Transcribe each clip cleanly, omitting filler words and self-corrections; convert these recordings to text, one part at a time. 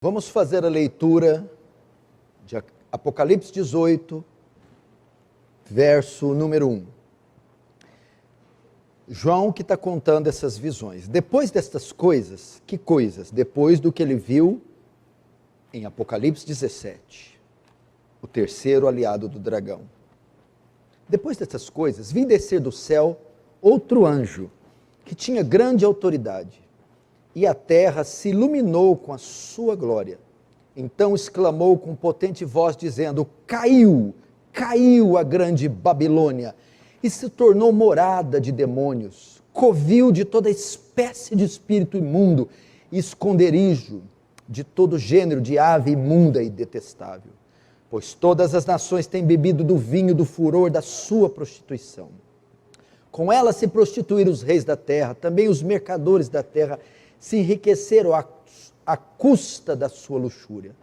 Vamos fazer a leitura de Apocalipse 18, verso número 1. João que está contando essas visões. Depois destas coisas, que coisas? Depois do que ele viu em Apocalipse 17, o terceiro aliado do dragão. Depois dessas coisas, vi descer do céu outro anjo, que tinha grande autoridade, e a terra se iluminou com a sua glória. Então exclamou com potente voz, dizendo: caiu a grande Babilônia, e se tornou morada de demônios, covil de toda espécie de espírito imundo, e esconderijo de todo gênero de ave imunda e detestável. Pois todas as nações têm bebido do vinho do furor da sua prostituição. Com ela se prostituíram os reis da terra, também os mercadores da terra se enriqueceram à custa da sua luxúria.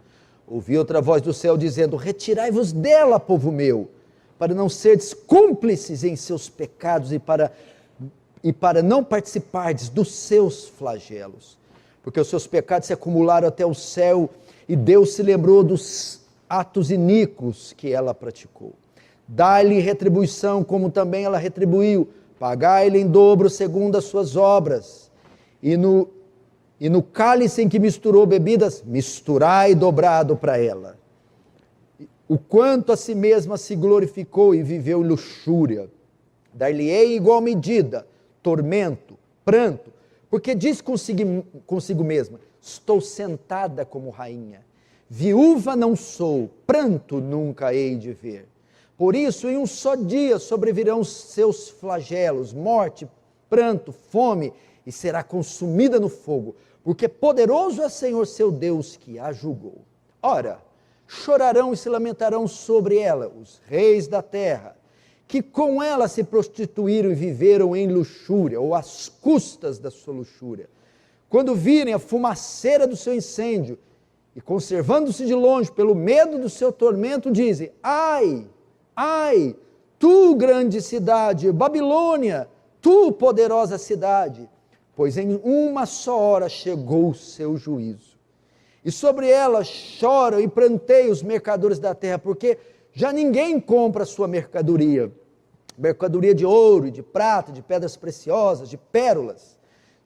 Ouvi outra voz do céu dizendo: retirai-vos dela, povo meu, para não serdes cúmplices em seus pecados e para não participardes dos seus flagelos. Porque os seus pecados se acumularam até o céu, e Deus se lembrou dos atos iníquos que ela praticou. Dai-lhe retribuição, como também ela retribuiu, pagai-lhe em dobro segundo as suas obras. E no cálice em que misturou bebidas, misturai dobrado para ela. O quanto a si mesma se glorificou e viveu em luxúria, dar-lhe-ei igual medida, tormento, pranto, porque diz consigo mesma: estou sentada como rainha, viúva não sou, pranto nunca hei de ver. Por isso, em um só dia sobrevirão seus flagelos, morte, pranto, fome, e será consumida no fogo, porque poderoso é Senhor seu Deus que a julgou. Ora, chorarão e se lamentarão sobre ela os reis da terra, que com ela se prostituíram e viveram em luxúria, ou às custas da sua luxúria. Quando virem a fumaceira do seu incêndio, e conservando-se de longe pelo medo do seu tormento, dizem: ai, ai, tu grande cidade, Babilônia, tu poderosa cidade, pois em uma só hora chegou o seu juízo. E sobre ela choram e pranteiam os mercadores da terra, porque já ninguém compra a sua mercadoria de ouro, de prata, de pedras preciosas, de pérolas,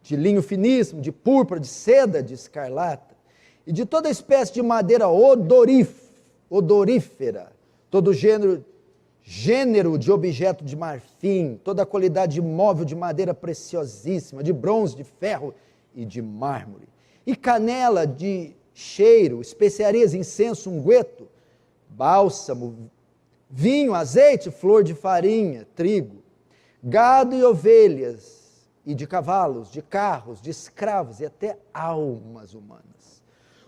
de linho finíssimo, de púrpura, de seda, de escarlata, e de toda espécie de madeira odorífera, todo gênero de objeto de marfim, toda a qualidade de móvel de madeira preciosíssima, de bronze, de ferro e de mármore, e canela de cheiro, especiarias, incenso, unguento, bálsamo, vinho, azeite, flor de farinha, trigo, gado e ovelhas, e de cavalos, de carros, de escravos e até almas humanas.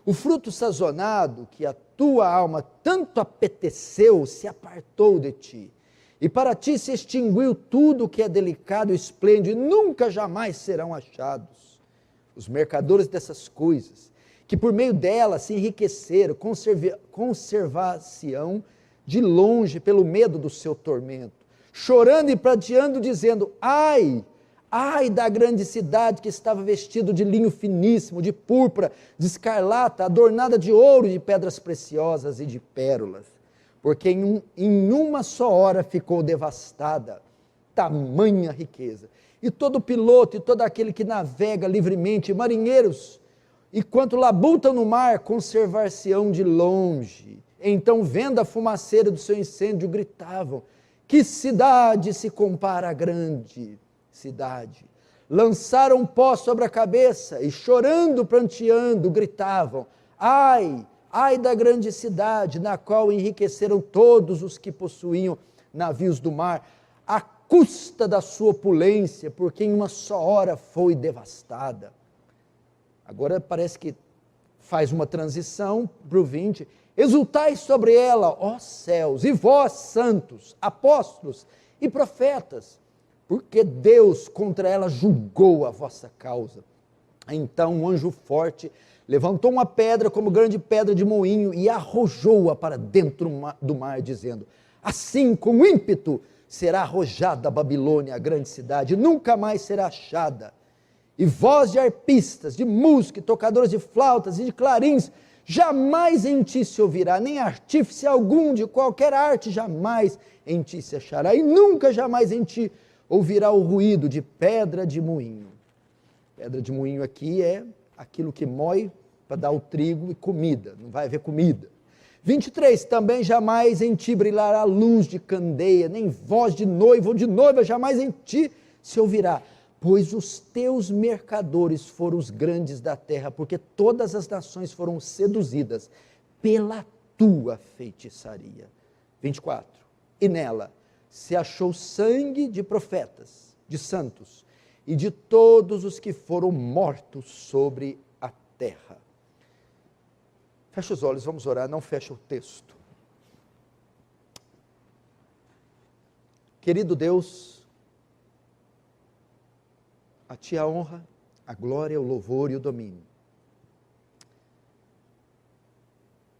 O fruto sazonado que a tua alma tanto apeteceu se apartou de ti, e para ti se extinguiu tudo que é delicado e esplêndido, e nunca jamais serão achados. Os mercadores dessas coisas, que por meio dela se enriqueceram, conservar-se-ão de longe pelo medo do seu tormento, chorando e pranteando, dizendo: ai, ai da grande cidade que estava vestido de linho finíssimo, de púrpura, de escarlata, adornada de ouro e de pedras preciosas e de pérolas, porque em uma só hora ficou devastada, tamanha riqueza. E todo piloto e todo aquele que navega livremente, marinheiros, e quanto labutam no mar, conservar-se-ão de longe. Então, vendo a fumaceira do seu incêndio, gritavam: que cidade se compara à grande cidade? Lançaram pó sobre a cabeça e chorando, pranteando, gritavam: ai, ai da grande cidade, na qual enriqueceram todos os que possuíam navios do mar, à custa da sua opulência, porque em uma só hora foi devastada. Agora parece que faz uma transição para o 20. Exultai sobre ela, ó céus, e vós, santos, apóstolos e profetas, porque Deus contra ela julgou a vossa causa. Então um anjo forte levantou uma pedra como grande pedra de moinho e arrojou-a para dentro do mar, dizendo: assim com ímpeto será arrojada a Babilônia, a grande cidade, nunca mais será achada. E voz de arpistas, de música, tocadores de flautas e de clarins jamais em ti se ouvirá, nem artífice algum de qualquer arte jamais em ti se achará, e nunca jamais em ti ouvirá o ruído de pedra de moinho. Pedra de moinho aqui é aquilo que moe para dar o trigo e comida, não vai haver comida. 23, também jamais em ti brilhará luz de candeia, nem voz de noivo ou de noiva, jamais em ti se ouvirá, pois os teus mercadores foram os grandes da terra, porque todas as nações foram seduzidas pela tua feitiçaria. 24, e nela se achou sangue de profetas, de santos, e de todos os que foram mortos sobre a terra. Fecha os olhos, vamos orar, não fecha o texto. Querido Deus, a ti a honra, a glória, o louvor e o domínio.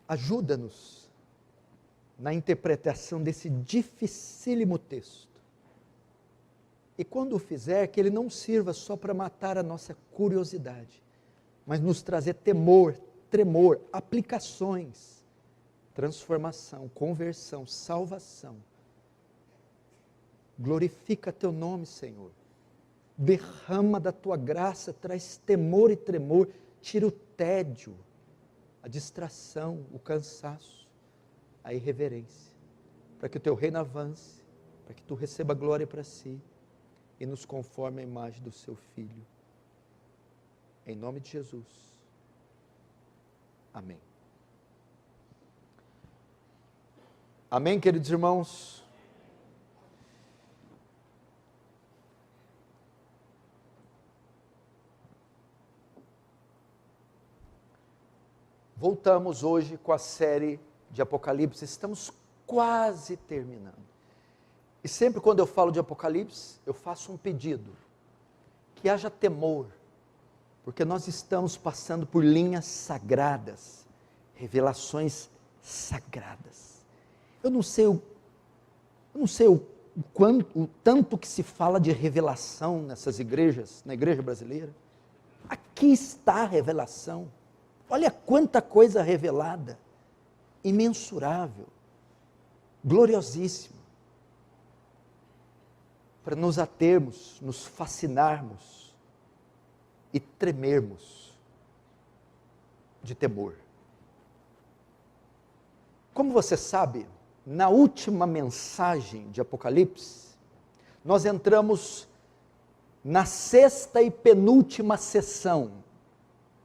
Ajuda-nos na interpretação desse dificílimo texto. E quando o fizer, que ele não sirva só para matar a nossa curiosidade, mas nos trazer temor, tremor, aplicações, transformação, conversão, salvação. Glorifica teu nome, Senhor. Derrama da tua graça, traz temor e tremor, tira o tédio, a distração, o cansaço, a irreverência, para que o teu reino avance, para que tu receba glória para si e nos conforme à imagem do seu Filho. Em nome de Jesus. Amém. Amém, queridos irmãos? Voltamos hoje com a série de Apocalipse, estamos quase terminando. E sempre quando eu falo de Apocalipse, eu faço um pedido, que haja temor, porque nós estamos passando por linhas sagradas, revelações sagradas. Eu não sei o tanto que se fala de revelação nessas igrejas, na igreja brasileira. Aqui está a revelação. Olha quanta coisa revelada, imensurável, gloriosíssima, para nos atermos, nos fascinarmos e tremermos de temor. Como você sabe, na última mensagem de Apocalipse, nós entramos na sexta e penúltima sessão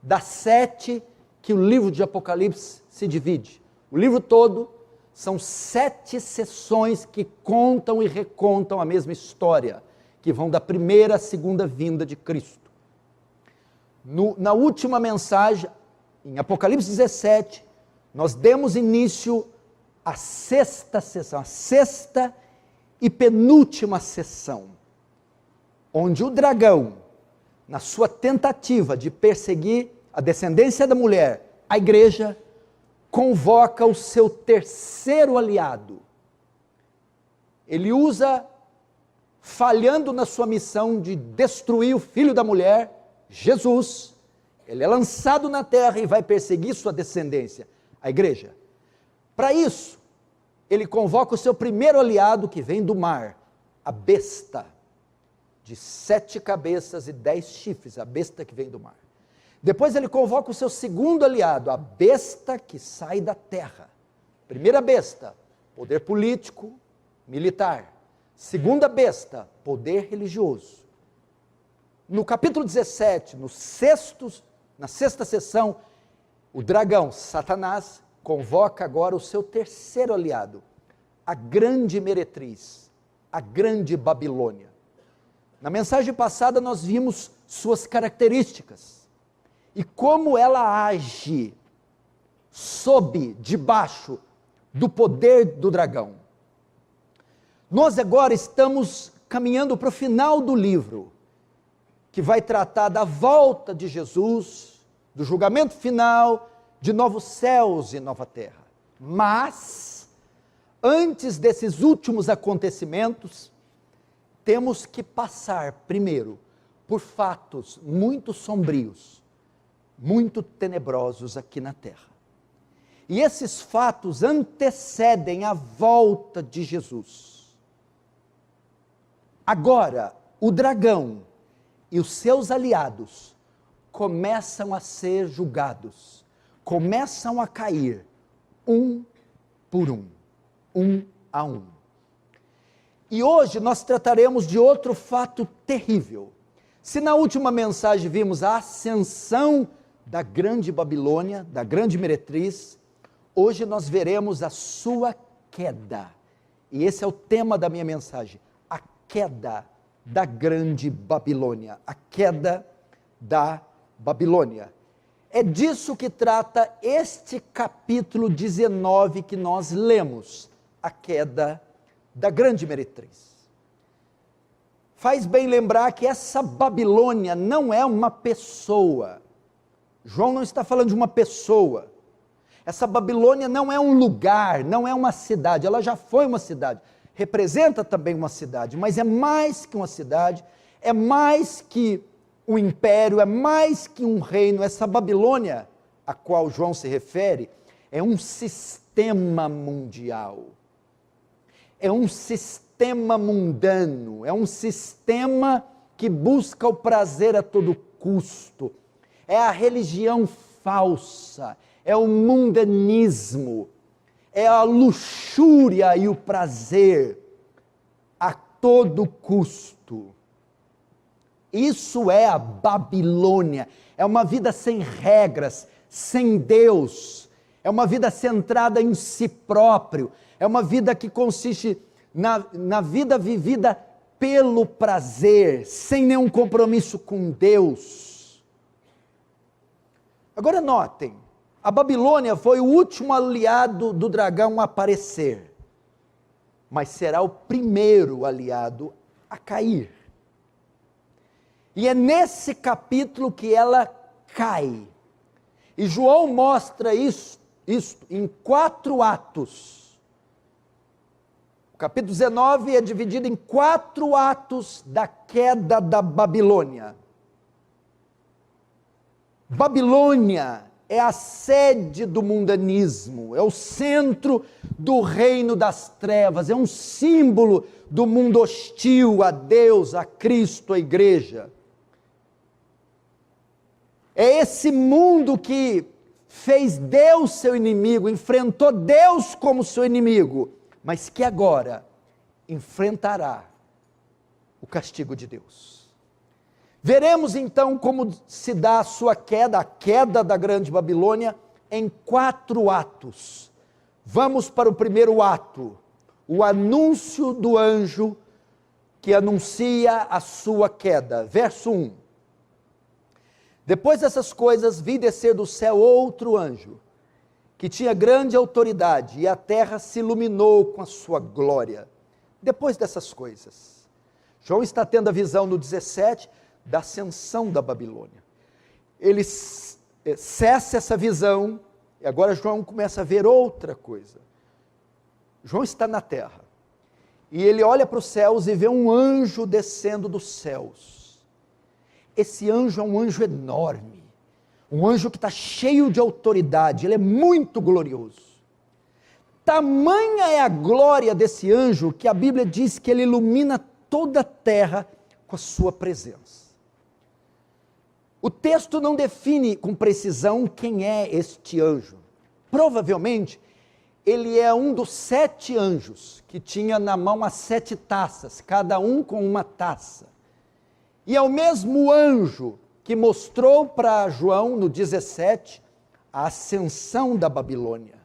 das 7 que o livro de Apocalipse se divide. O livro todo são 7 sessões que contam e recontam a mesma história, que vão da primeira à segunda vinda de Cristo. Na última mensagem, em Apocalipse 17, nós demos início à sexta sessão, a sexta e penúltima sessão, onde o dragão, na sua tentativa de perseguir a descendência da mulher, a igreja, convoca o seu terceiro aliado. Ele usa, falhando na sua missão de destruir o filho da mulher, Jesus, ele é lançado na terra e vai perseguir sua descendência, a igreja. Para isso, ele convoca o seu primeiro aliado que vem do mar, a besta, de 7 cabeças e 10 chifres, a besta que vem do mar. Depois ele convoca o seu segundo aliado, a besta que sai da terra. Primeira besta, poder político, militar. Segunda besta, poder religioso. No capítulo 17, na sexta sessão, o dragão, Satanás, convoca agora o seu terceiro aliado, a grande meretriz, a grande Babilônia. Na mensagem passada nós vimos suas características e como ela age debaixo do poder do dragão. Nós agora estamos caminhando para o final do livro, que vai tratar da volta de Jesus, do julgamento final, de novos céus e nova terra. Mas, antes desses últimos acontecimentos, temos que passar primeiro por fatos muito sombrios, muito tenebrosos aqui na terra. E esses fatos antecedem a volta de Jesus. Agora, o dragão e os seus aliados começam a ser julgados, começam a cair, um por um a um. E hoje nós trataremos de outro fato terrível. Se na última mensagem vimos a ascensão da grande Babilônia, da grande meretriz, hoje nós veremos a sua queda. E esse é o tema da minha mensagem, a queda da grande Babilônia, a queda da Babilônia. É disso que trata este capítulo 19 que nós lemos, a queda da grande meretriz. Faz bem lembrar que essa Babilônia não é uma pessoa. João não está falando de uma pessoa. Essa Babilônia não é um lugar, não é uma cidade, ela já foi uma cidade, representa também uma cidade, mas é mais que uma cidade, é mais que um império, é mais que um reino. Essa Babilônia a qual João se refere é um sistema mundial, é um sistema mundano, é um sistema que busca o prazer a todo custo, é a religião falsa, é o mundanismo, é a luxúria e o prazer a todo custo. Isso é a Babilônia, é uma vida sem regras, sem Deus, é uma vida centrada em si próprio, é uma vida que consiste na vida vivida pelo prazer, sem nenhum compromisso com Deus. Agora notem, a Babilônia foi o último aliado do dragão a aparecer, mas será o primeiro aliado a cair. E é nesse capítulo que ela cai. E João mostra isso em 4 atos. O capítulo 19 é dividido em 4 atos da queda da Babilônia. Babilônia é a sede do mundanismo, é o centro do reino das trevas, é um símbolo do mundo hostil a Deus, a Cristo, a igreja. É esse mundo que fez Deus seu inimigo, enfrentou Deus como seu inimigo, mas que agora enfrentará o castigo de Deus. Veremos então como se dá a sua queda, a queda da grande Babilônia, em 4 atos. Vamos para o primeiro ato, o anúncio do anjo que anuncia a sua queda. Verso 1. Depois dessas coisas, vi descer do céu outro anjo, que tinha grande autoridade, e a terra se iluminou com a sua glória. Depois dessas coisas, João está tendo a visão no 17, da ascensão da Babilônia. Ele cessa essa visão, e agora João começa a ver outra coisa. João está na terra, e ele olha para os céus e vê um anjo descendo dos céus. Esse anjo é um anjo enorme, um anjo que está cheio de autoridade, ele é muito glorioso. Tamanha é a glória desse anjo, que a Bíblia diz que ele ilumina toda a terra com a sua presença. O texto não define com precisão quem é este anjo. Provavelmente, ele é um dos 7 anjos, que tinha na mão as 7 taças, cada um com uma taça. E é o mesmo anjo que mostrou para João, no 17, a ascensão da Babilônia.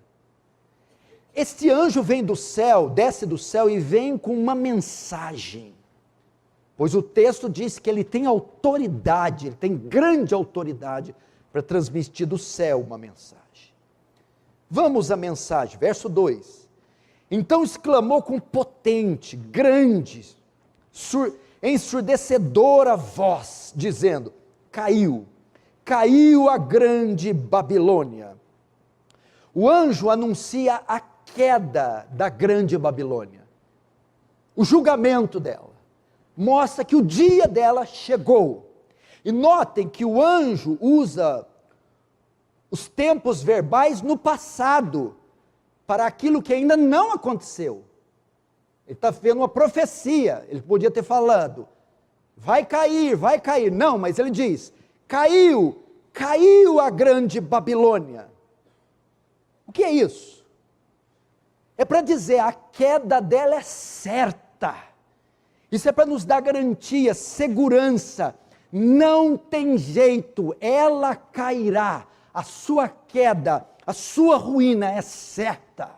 Este anjo vem do céu, desce do céu e vem com uma mensagem. Pois o texto diz que ele tem autoridade, ele tem grande autoridade para transmitir do céu uma mensagem. Vamos à mensagem, verso 2. Então exclamou com potente, grande, ensurdecedora voz, dizendo: caiu a grande Babilônia. O anjo anuncia a queda da grande Babilônia, o julgamento dela, mostra que o dia dela chegou. E notem que o anjo usa os tempos verbais no passado, para aquilo que ainda não aconteceu. Ele está vendo uma profecia, ele podia ter falado, vai cair, não, mas ele diz, caiu a grande Babilônia. O que é isso? É para dizer, a queda dela é certa, isso é para nos dar garantia, segurança, não tem jeito, ela cairá, a sua queda, a sua ruína é certa.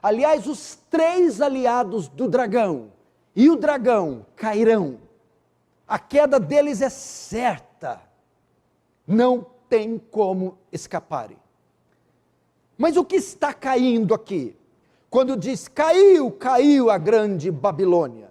Aliás, os 3 aliados do dragão e o dragão cairão. A queda deles é certa. Não tem como escaparem. Mas o que está caindo aqui? Quando diz caiu a grande Babilônia.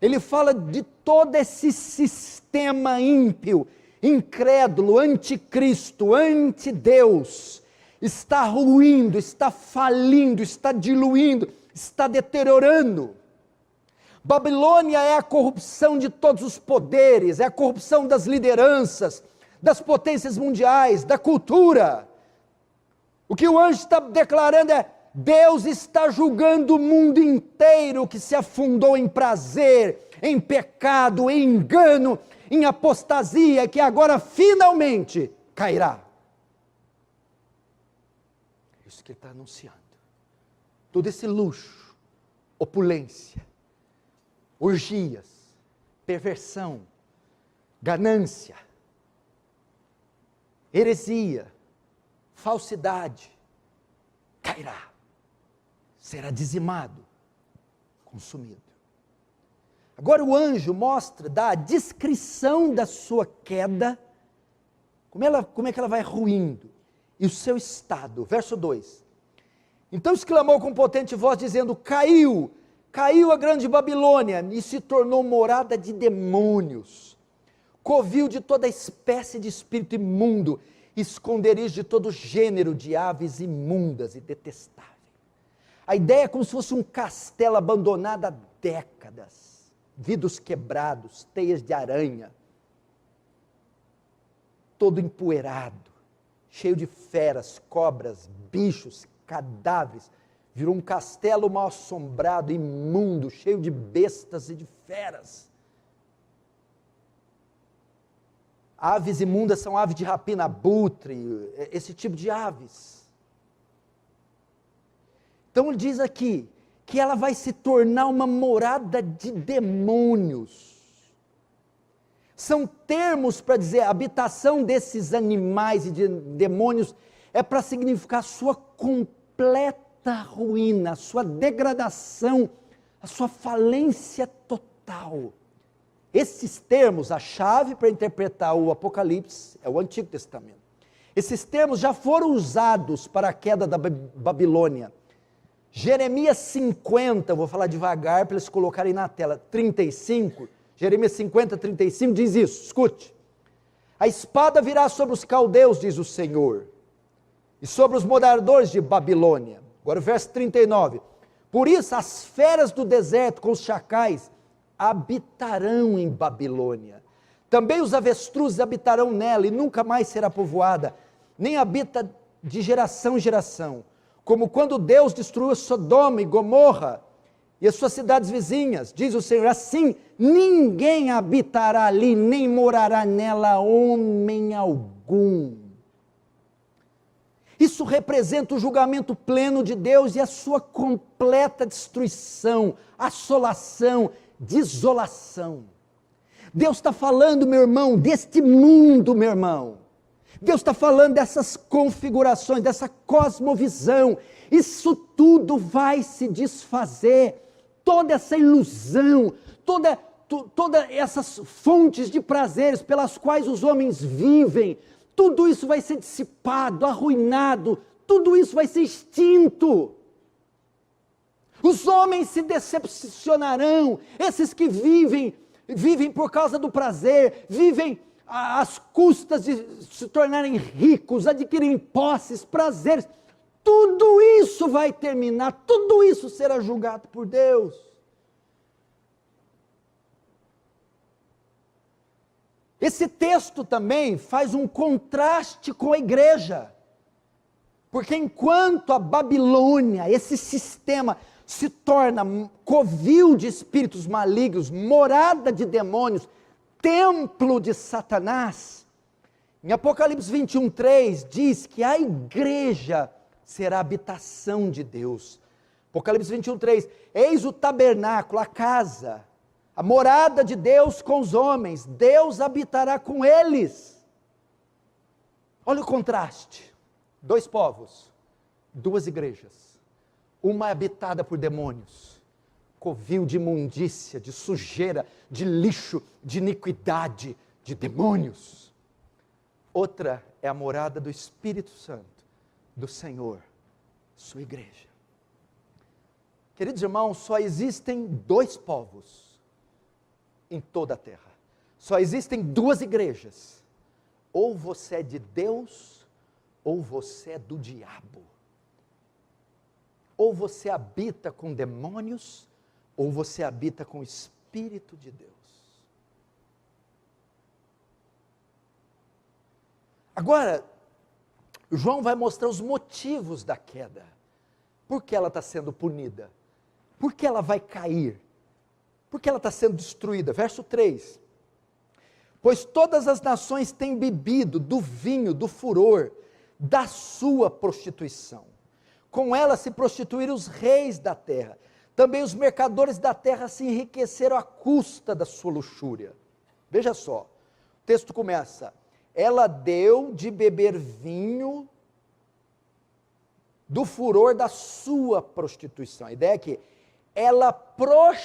Ele fala de todo esse sistema ímpio, incrédulo, anticristo, antideus, está ruindo, está falindo, está diluindo, está deteriorando. Babilônia é a corrupção de todos os poderes, é a corrupção das lideranças, das potências mundiais, da cultura. O que o anjo está declarando é, Deus está julgando o mundo inteiro que se afundou em prazer, em pecado, em engano, em apostasia, que agora finalmente cairá. É isso que ele está anunciando. Todo esse luxo, opulência, orgias, perversão, ganância, heresia, falsidade, cairá, será dizimado, consumido. Agora o anjo dá a descrição da sua queda, como é que ela vai ruindo, e o seu estado. Verso 2, então exclamou com potente voz, dizendo, caiu a grande Babilônia, e se tornou morada de demônios, covil de toda espécie de espírito imundo, esconderijo de todo gênero de aves imundas e detestáveis. A ideia é como se fosse um castelo abandonado há décadas, vidros quebrados, teias de aranha, todo empoeirado, cheio de feras, cobras, bichos, cadáveres, virou um castelo mal assombrado, imundo, cheio de bestas e de feras. Aves imundas são aves de rapina, abutre, esse tipo de aves. Então ele diz aqui, que ela vai se tornar uma morada de demônios. São termos para dizer, a habitação desses animais e de demônios, é para significar a sua completa ruína, a sua degradação, a sua falência total. Esses termos, a chave para interpretar o Apocalipse, é o Antigo Testamento. Esses termos já foram usados para a queda da Babilônia. Jeremias 50, vou falar devagar para eles colocarem na tela, 35, Jeremias 50, 35 diz isso, escute. A espada virá sobre os caldeus, diz o Senhor, e sobre os moradores de Babilônia. Agora o verso 39, por isso as feras do deserto com os chacais habitarão em Babilônia. Também os avestruzes habitarão nela e nunca mais será povoada, nem habita de geração em geração. Como quando Deus destruiu Sodoma e Gomorra e as suas cidades vizinhas, diz o Senhor, assim ninguém habitará ali, nem morará nela homem algum. Isso representa o julgamento pleno de Deus e a sua completa destruição, assolação, desolação. Deus está falando, meu irmão, deste mundo, meu irmão. Deus está falando dessas configurações, dessa cosmovisão. Isso tudo vai se desfazer. Toda essa ilusão, toda essas fontes de prazeres pelas quais os homens vivem, tudo isso vai ser dissipado, arruinado, tudo isso vai ser extinto. Os homens se decepcionarão, esses que vivem por causa do prazer, vivem às custas de se tornarem ricos, adquirem posses, prazeres, tudo isso vai terminar, tudo isso será julgado por Deus. Esse texto também faz um contraste com a igreja. Porque enquanto a Babilônia, esse sistema, se torna covil de espíritos malignos, morada de demônios, templo de Satanás, em Apocalipse 21:3 diz que a igreja será a habitação de Deus. Apocalipse 21:3, eis o tabernáculo, a casa, a morada de Deus com os homens, Deus habitará com eles. Olha o contraste, 2 povos, 2 igrejas, uma habitada por demônios, covil de imundícia, de sujeira, de lixo, de iniquidade, de demônios. Outra é a morada do Espírito Santo, do Senhor, sua igreja. Queridos irmãos, só existem 2 povos em toda a terra. Só existem 2 igrejas. Ou você é de Deus, ou você é do diabo. Ou você habita com demônios, ou você habita com o Espírito de Deus. Agora, João vai mostrar os motivos da queda. Por que ela está sendo punida? Por que ela vai cair? Por que ela está sendo destruída? Verso 3. Pois todas as nações têm bebido do vinho, do furor, da sua prostituição. Com ela se prostituíram os reis da terra. Também os mercadores da terra se enriqueceram à custa da sua luxúria. Veja só, o texto começa: ela deu de beber vinho do furor da sua prostituição. A ideia é que ela prostituiu,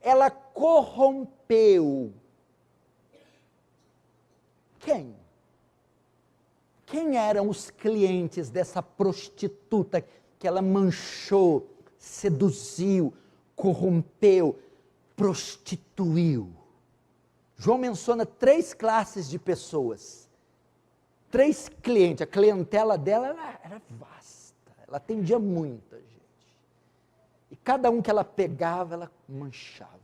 ela corrompeu. Quem? Quem eram os clientes dessa prostituta que ela manchou, seduziu, corrompeu, prostituiu? João menciona 3 classes de pessoas, 3 clientes. A clientela dela era vasta, ela atendia muita gente. E cada um que ela pegava, ela manchava,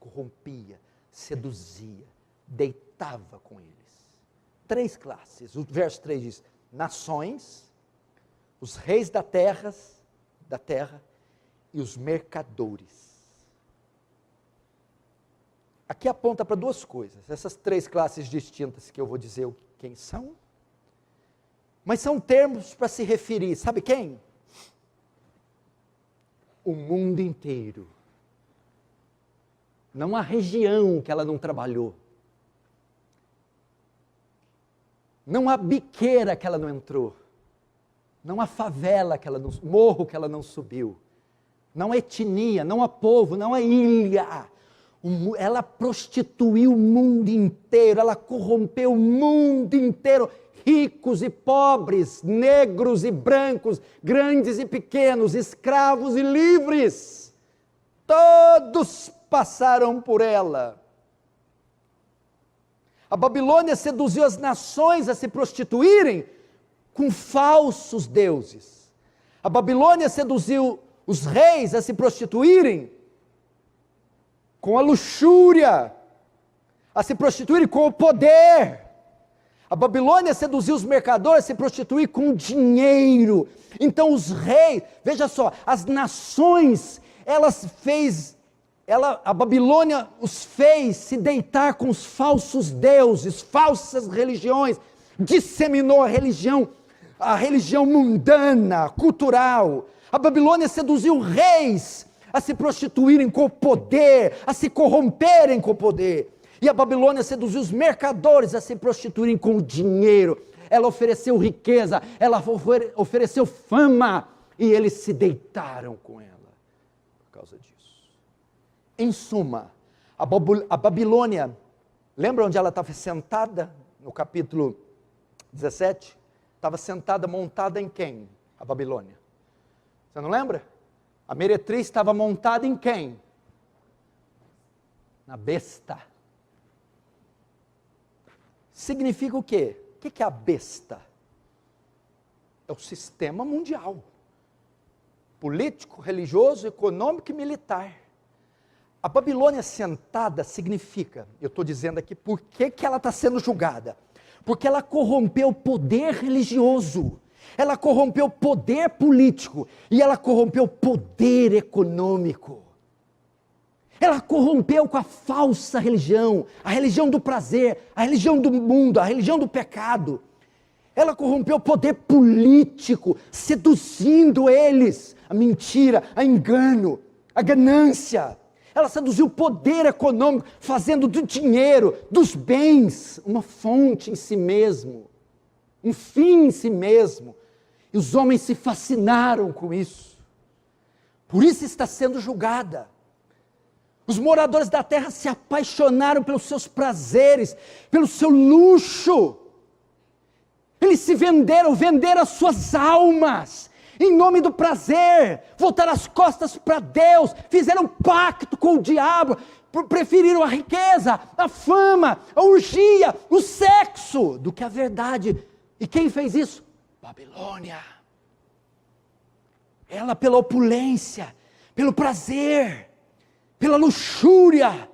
corrompia, seduzia, deitava com eles. 3 classes. O verso 3 diz: nações, os reis da terra e os mercadores. Aqui aponta para 2 coisas, essas 3 classes distintas que eu vou dizer quem são, mas são termos para se referir, sabe quem? O mundo inteiro. Não há região que ela não trabalhou. Não há biqueira que ela não entrou. Não há favela que ela não, morro que ela não subiu. Não há etnia, não há povo, não há ilha. Ela prostituiu o mundo inteiro, ela corrompeu o mundo inteiro, ricos e pobres, negros e brancos, grandes e pequenos, escravos e livres, todos passaram por ela. A Babilônia seduziu as nações a se prostituírem com falsos deuses. A Babilônia seduziu os reis a se prostituírem com a luxúria, a se prostituírem com o poder. A Babilônia seduziu os mercadores a se prostituir com o dinheiro. Então os reis, veja só, as nações, a Babilônia os fez se deitar com os falsos deuses, falsas religiões, disseminou a religião mundana, cultural. A Babilônia seduziu reis a se prostituírem com o poder, a se corromperem com o poder. E a Babilônia seduziu os mercadores a se prostituírem com o dinheiro. Ela ofereceu riqueza, ela ofereceu fama, e eles se deitaram com ela por causa disso. Em suma, a Babilônia, lembra onde ela estava sentada? No capítulo 17? Estava sentada, montada em quem? A Babilônia. Você não lembra? A meretriz estava montada em quem? Na besta. Significa o quê? O que é a besta? É o sistema mundial. Político, religioso, econômico e militar. A Babilônia sentada significa, eu estou dizendo aqui por que ela está sendo julgada. porque ela corrompeu o poder religioso, ela corrompeu o poder político e ela corrompeu o poder econômico. Ela corrompeu com a falsa religião, a religião do prazer, a religião do mundo, a religião do pecado. Ela corrompeu o poder político, seduzindo eles, a mentira, a engano, a ganância. Ela seduziu o poder econômico, fazendo do dinheiro, dos bens, uma fonte em si mesmo, um fim em si mesmo. E os homens se fascinaram com isso. Por isso está sendo julgada. Os moradores da terra se apaixonaram pelos seus prazeres, pelo seu luxo. Eles se venderam as suas almas, em nome do prazer, voltaram as costas para Deus, fizeram um pacto com o diabo, preferiram a riqueza, a fama, a orgia, o sexo, do que a verdade. E quem fez isso? Babilônia. Ela, pela opulência, pelo prazer, pela luxúria,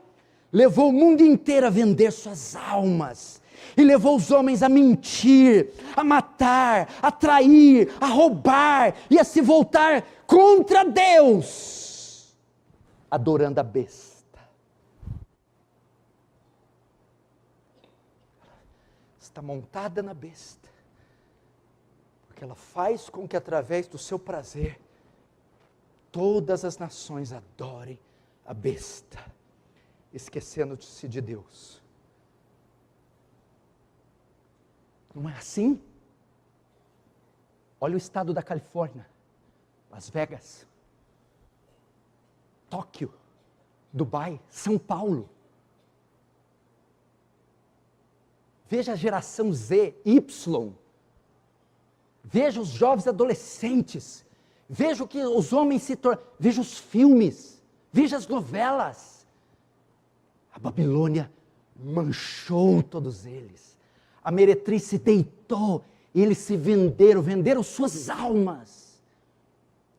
levou o mundo inteiro a vender suas almas. E levou os homens a mentir, a matar, a trair, a roubar e a se voltar contra Deus, adorando a besta. Está montada na besta, porque ela faz com que através do seu prazer, todas as nações adorem a besta, esquecendo-se de Deus. Não é assim? Olha o estado da Califórnia, Las Vegas, Tóquio, Dubai, São Paulo. Veja a geração Z, Y. Veja os jovens adolescentes. Veja o que os homens se tornam. Veja os filmes. Veja as novelas. A Babilônia manchou todos eles. A meretriz se deitou, e eles se venderam suas almas.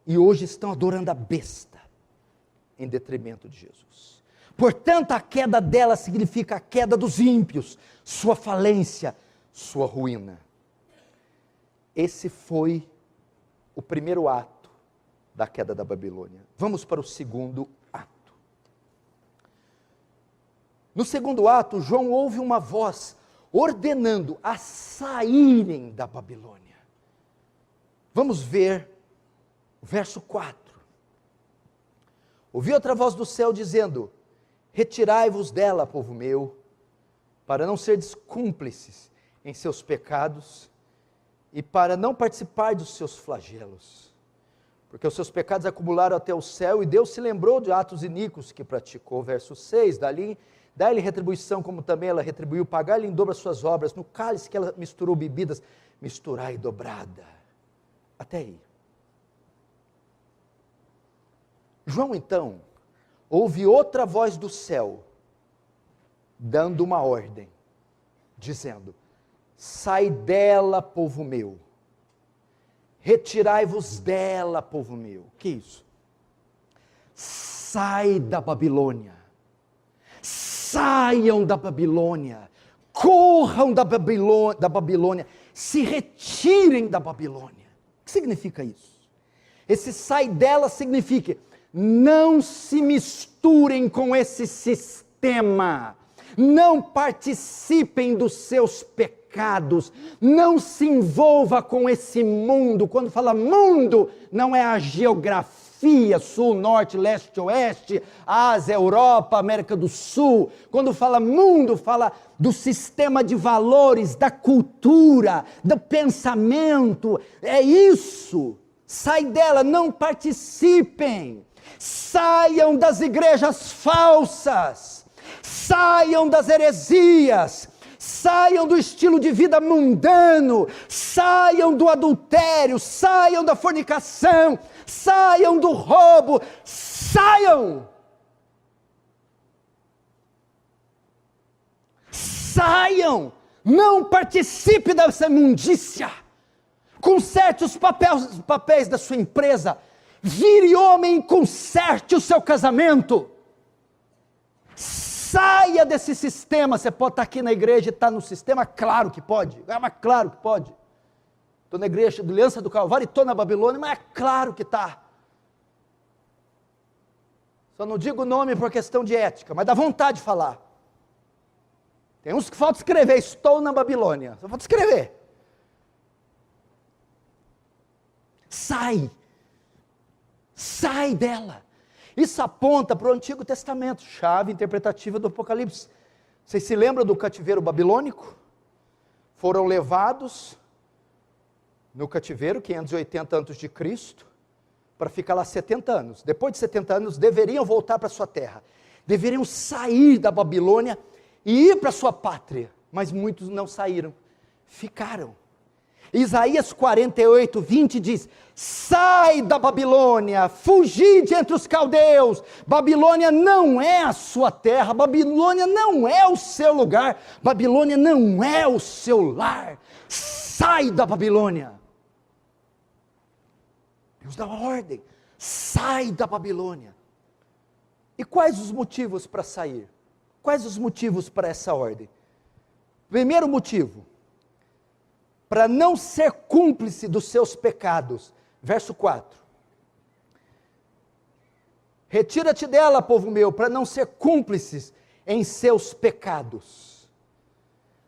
E hoje estão adorando a besta, em detrimento de Jesus. Portanto, a queda dela significa a queda dos ímpios, sua falência, sua ruína. Esse foi o primeiro ato da queda da Babilônia. Vamos para o segundo ato. No segundo ato, João ouve uma voz ordenando a saírem da Babilônia. Vamos ver o verso 4. Ouvi outra voz do céu dizendo: retirai-vos dela, povo meu, para não serdes cúmplices em seus pecados e para não participar dos seus flagelos. Porque os seus pecados acumularam até o céu e Deus se lembrou de atos iníquos que praticou. Verso 6, dá-lhe retribuição, como também ela retribuiu, pagar-lhe em dobro as suas obras, no cálice que ela misturou bebidas, misturai dobrada. Até aí. João, então, ouve outra voz do céu, dando uma ordem, dizendo: sai dela, povo meu, retirai-vos dela, povo meu. Que isso? Sai da Babilônia. Saiam da Babilônia, corram da Babilônia, se retirem da Babilônia. O que significa isso? Esse sai dela significa: não se misturem com esse sistema, não participem dos seus pecados, não se envolva com esse mundo. Quando fala mundo, não é a geografia, sul, norte, leste, oeste, Ásia, Europa, América do Sul. Quando fala mundo, fala do sistema de valores, da cultura, do pensamento. É isso. Sai dela, não participem. Saiam das igrejas falsas. Saiam das heresias. Saiam do estilo de vida mundano, saiam do adultério, saiam da fornicação, saiam do roubo, saiam! Saiam! Não participe dessa imundícia! Conserte os papéis da sua empresa, vire homem e conserte o seu casamento. Saia desse sistema. Você pode estar aqui na igreja e estar no sistema? Claro que pode. Mas claro que pode. Estou na igreja do Aliança do Calvário e estou na Babilônia, mas é claro que está. Só não digo o nome por questão de ética, mas dá vontade de falar. Tem uns que falta escrever, estou na Babilônia. Só falta escrever. Sai. Sai dela. Isso aponta para o Antigo Testamento, chave interpretativa do Apocalipse. Vocês se lembram do cativeiro babilônico? Foram levados no cativeiro, 580 a.C., para ficar lá 70 anos. Depois de 70 anos, deveriam voltar para sua terra. Deveriam sair da Babilônia e ir para sua pátria. Mas muitos não saíram, ficaram. Isaías 48, 20 diz: sai da Babilônia, fugi de entre os caldeus. Babilônia não é a sua terra, Babilônia não é o seu lugar, Babilônia não é o seu lar. Sai da Babilônia. Deus dá uma ordem, sai da Babilônia. E quais os motivos para sair? Quais os motivos para essa ordem? Primeiro motivo, para não ser cúmplice dos seus pecados. Verso 4. Retira-te dela, povo meu, para não ser cúmplices em seus pecados.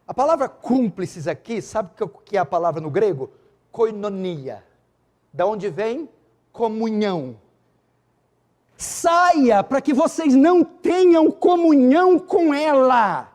A palavra cúmplices aqui, sabe o que é a palavra no grego? Koinonia. Da onde vem? Comunhão. Saia para que vocês não tenham comunhão com ela.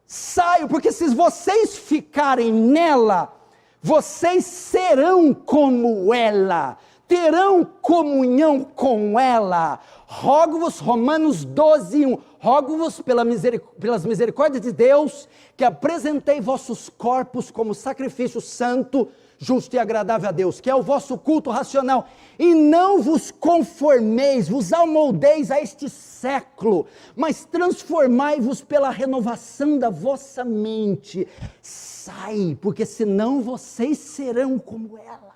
Saiam, porque se vocês ficarem nela, vocês serão como ela, terão comunhão com ela. Rogo-vos, Romanos 12, 1, rogo-vos pelas misericórdias de Deus, que apresentei vossos corpos como sacrifício santo, justo e agradável a Deus, que é o vosso culto racional, e não vos conformeis, vos amoldeis a este século, mas transformai-vos pela renovação da vossa mente. Sai, porque senão vocês serão como ela.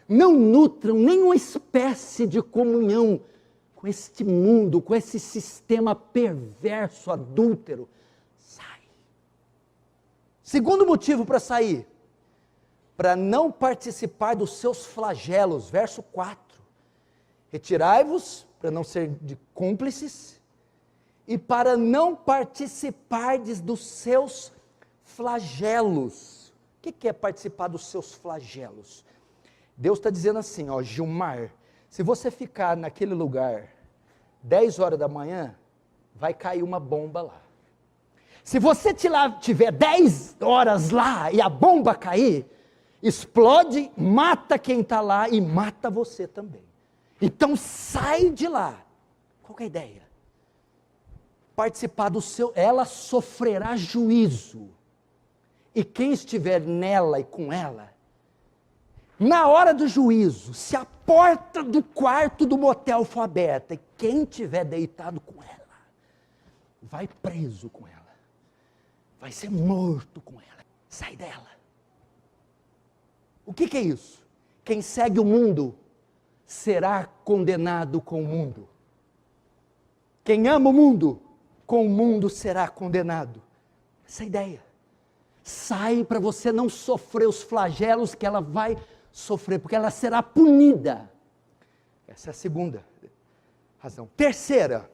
Não nutram nenhuma espécie de comunhão com este mundo, com esse sistema perverso, adúltero. Sai. Segundo motivo para sair, para não participar dos seus flagelos, verso 4, retirai-vos, para não ser de cúmplices, e para não participardes dos seus flagelos. O que é participar dos seus flagelos? Deus está dizendo assim, ó, Gilmar, se você ficar naquele lugar, 10 horas da manhã, vai cair uma bomba lá. Se você tiver 10 horas lá, e a bomba cair, explode, mata quem está lá e mata você também. Então sai de lá. Qual que é a ideia? Participar do seu, ela sofrerá juízo. E quem estiver nela e com ela, na hora do juízo, se a porta do quarto do motel for aberta e quem estiver deitado com ela, vai preso com ela, vai ser morto com ela. Sai dela. O que é isso? Quem segue o mundo será condenado com o mundo. Quem ama o mundo, com o mundo será condenado. Essa é a ideia. Sai para você não sofrer os flagelos que ela vai sofrer, porque ela será punida. Essa é a segunda razão. Terceira,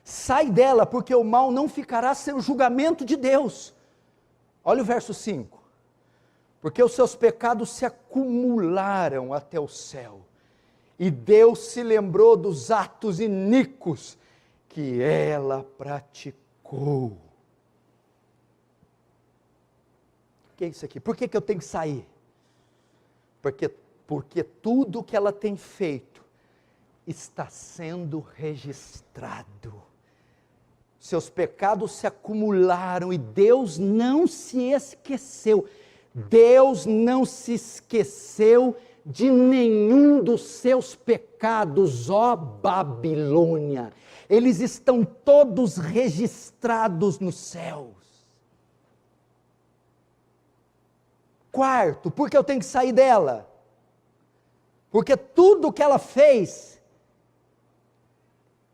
sai dela porque o mal não ficará sem o julgamento de Deus. Olha o verso 5. Porque os seus pecados se acumularam até o céu, e Deus se lembrou dos atos iníquos que ela praticou. O que é isso aqui? Por que eu tenho que sair? Porque tudo que ela tem feito está sendo registrado. Seus pecados se acumularam e Deus não se esqueceu. Deus não se esqueceu de nenhum dos seus pecados, ó Babilônia. Eles estão todos registrados nos céus. Quarto, por que eu tenho que sair dela? Porque tudo que ela fez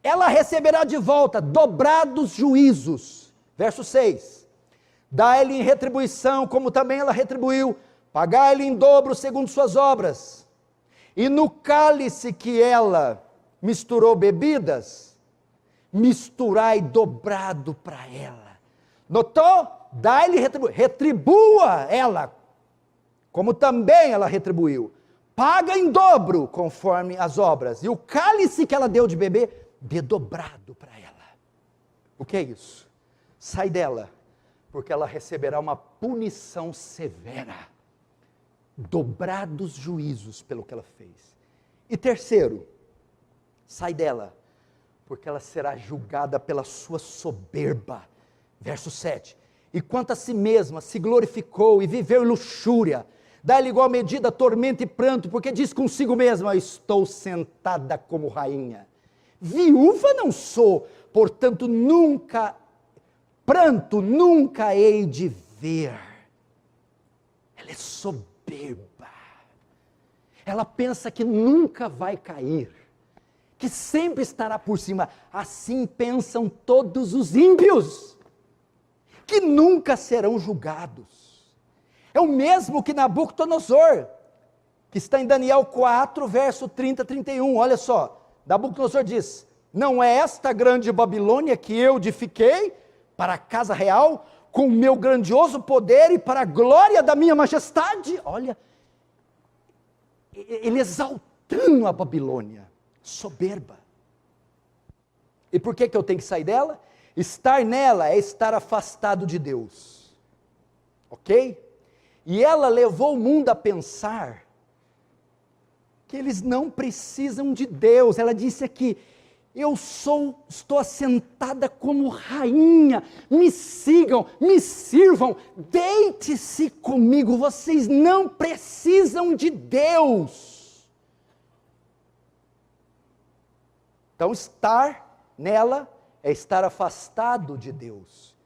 ela receberá de volta dobrados juízos. Verso 6. Dá-lhe em retribuição, como também ela retribuiu, pagai-lhe em dobro segundo suas obras. E no cálice que ela misturou bebidas, misturai dobrado para ela. Notou? Dá-lhe retribua ela, como também ela retribuiu. Paga em dobro, conforme as obras. E o cálice que ela deu de beber, dê dobrado para ela. O que é isso? Sai dela, porque ela receberá uma punição severa. Dobrados juízos pelo que ela fez. E terceiro, sai dela, porque ela será julgada pela sua soberba. Verso 7. E quanto a si mesma se glorificou e viveu em luxúria, dá-lhe igual medida tormento e pranto, porque diz consigo mesma: estou sentada como rainha. Viúva não sou, portanto pranto nunca hei de ver. Ela é soberba. Ela pensa que nunca vai cair, que sempre estará por cima. Assim pensam todos os ímpios, que nunca serão julgados. É o mesmo que Nabucodonosor, que está em Daniel 4, verso 30 a 31, olha só, Nabucodonosor diz: não é esta grande Babilônia que eu edifiquei para a casa real, com o meu grandioso poder e para a glória da minha majestade? Olha, ele exaltando a Babilônia, soberba. E por que eu tenho que sair dela? Estar nela é estar afastado de Deus, ok? E ela levou o mundo a pensar que eles não precisam de Deus. Ela disse aqui: estou assentada como rainha, me sigam, me sirvam, deite-se comigo, vocês não precisam de Deus. Então estar nela é estar afastado de Deus.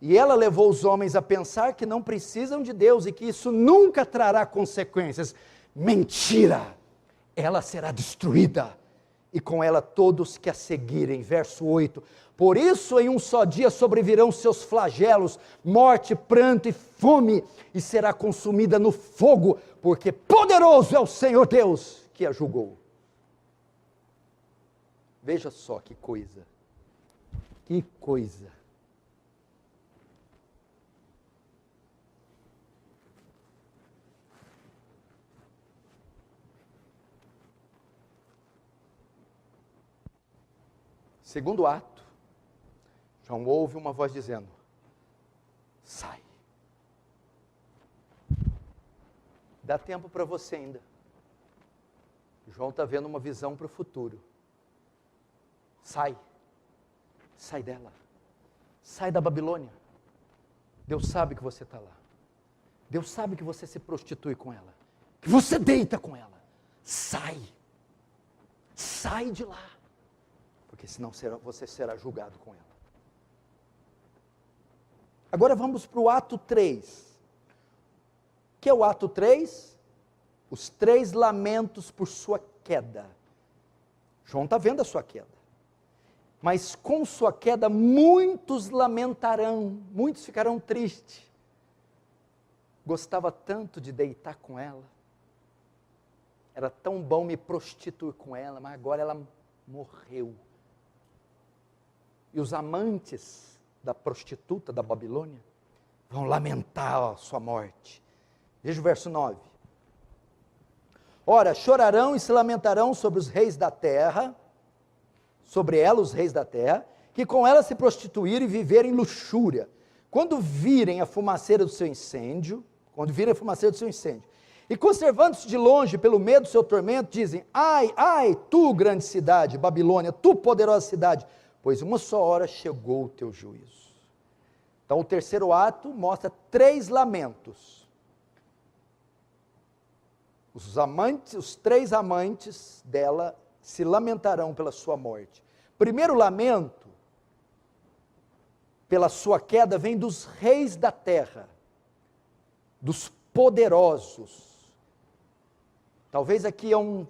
E ela levou os homens a pensar que não precisam de Deus e que isso nunca trará consequências. Mentira! Ela será destruída, e com ela todos que a seguirem. Verso 8, por isso em um só dia sobrevirão seus flagelos, morte, pranto e fome, e será consumida no fogo, porque poderoso é o Senhor Deus que a julgou. Veja só que coisa, que coisa. Segundo ato, João ouve uma voz dizendo: sai. Dá tempo para você ainda. João está vendo uma visão para o futuro. Sai. Sai dela. Sai da Babilônia. Deus sabe que você está lá. Deus sabe que você se prostitui com ela, que você deita com ela. Sai. Sai de lá. Porque senão você será julgado com ela. Agora vamos para o ato 3. O que é o ato 3? Os 3 lamentos por sua queda. João está vendo a sua queda. Mas com sua queda muitos lamentarão, muitos ficarão tristes. Gostava tanto de deitar com ela. Era tão bom me prostituir com ela, mas agora ela morreu. E os amantes da prostituta da Babilônia vão lamentar a sua morte. Veja o verso 9. Ora, chorarão e se lamentarão sobre os reis da terra, sobre ela os reis da terra, que com ela se prostituíram e viverem em luxúria, quando virem a fumaceira do seu incêndio, e conservando-se de longe pelo medo do seu tormento, dizem: ai, ai, tu grande cidade, Babilônia, tu poderosa cidade, pois uma só hora chegou o teu juízo. Então o terceiro ato mostra 3 lamentos. Os 3 amantes dela se lamentarão pela sua morte. Primeiro lamento, pela sua queda, vem dos reis da terra, dos poderosos. Talvez aqui é um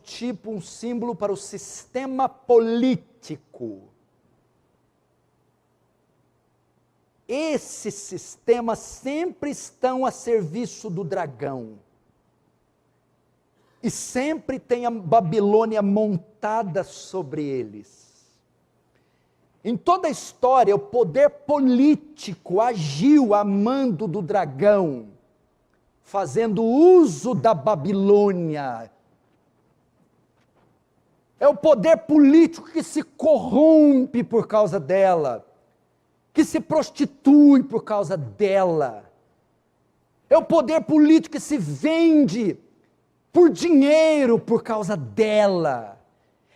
símbolo para o sistema político. Esses sistemas sempre estão a serviço do dragão. E sempre tem a Babilônia montada sobre eles. Em toda a história, o poder político agiu a mando do dragão, fazendo uso da Babilônia. É o poder político que se corrompe por causa dela, que se prostitui por causa dela. É o poder político que se vende por dinheiro por causa dela.